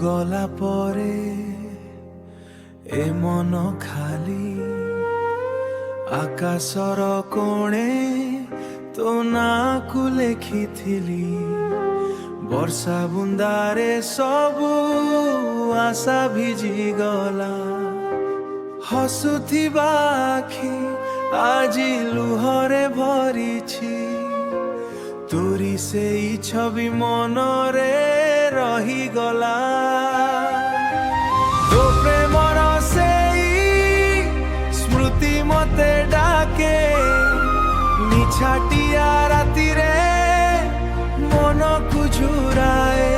ଗଲା ପରେ ଏ ମନ ଖାଲି ଆକାଶର କୋଣେ ତୋ ନାଁକୁ ଲେଖିଥିଲି ବର୍ଷା ବୁନ୍ଦାରେ ସବୁ ଆଶା ଭିଜିଗଲା ହସୁଥିବା ଆଖି ଆଜି ଲୁହରେ ଭରିଛି ତୋରି ସେଇ ଛବି ମନରେ ରହିଗଲା ତୋ ପ୍ରେମର ସେଇ ସ୍ମୃତି ମତେ ଡାକେ ନିଛାଟିଆ ରାତିରେ ମନକୁ ଝୁରାଏ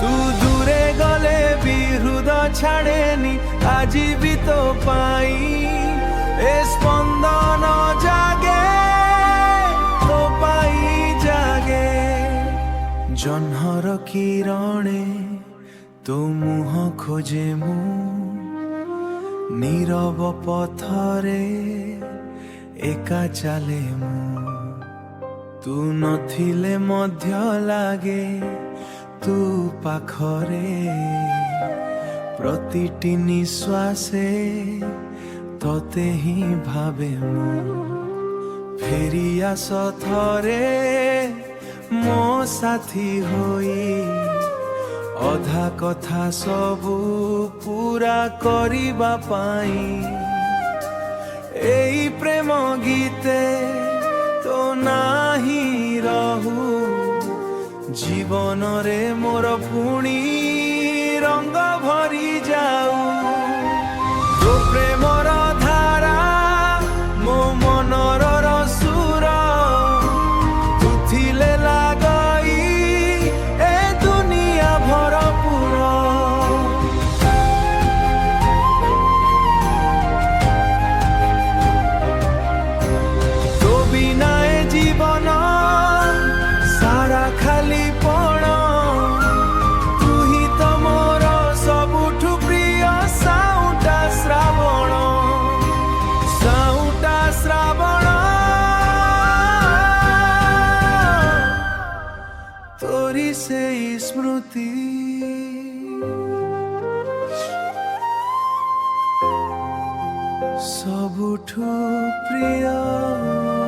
ତୁ ଦୂରେ ଗଲେ ବି ହୃଦ ଛାଡ଼େନି ଆଜି ବି ତୋ ପାଇଁ ଏ ସ୍ପନ୍ଦନ ଜାଗେ ତୋ ପାଇଁ ଜାଗେ ଜହ୍ନର କିରଣେ ତୋ ମୁହଁ ଖୋଜେ ମୁଁ নীরব পথরে একা চালে ମୁଁ ତୁ ନଥିଲେ ମଧ୍ୟ ଲାଗେ ତୁ ପାଖରେ ପ୍ରତିଟି ନିଶ୍ୱାସେ ତତେ ହିଁ ଭାବେ ମୁଁ ଫେରି ଆସ ଥରେ ମୋ ସାଥୀ ହୋଇ ଅଧା କଥା ସବୁ ପୂରା କରିବା ପାଇଁ ଏଇ ପ୍ରେମ ଗୀତେ ତୋ ନାହିଁ ରହୁ ଜୀବନରେ ମୋର ପୁଣି ରଙ୍ଗ ଭରି ଯାଉ ତୋ ପ୍ରେମର ଧାରା ମୋ ମନର ସୁର ତୁ ଥିଲେ ଲାଗଇ ଏ ଦୁନିଆ ଭରପୁର ତୋ ବିନା ଏ ଜୀବନ ସାରା ଖାଲି ପଣ ତୁ ହିଁ ତ ମୋର ସବୁଠୁ ପ୍ରିୟ ସାଉଁଟା ଶ୍ରାବଣ ତୋରି ସେଇ ସ୍ମୃତି ସବୁଠୁ ପ୍ରିୟ।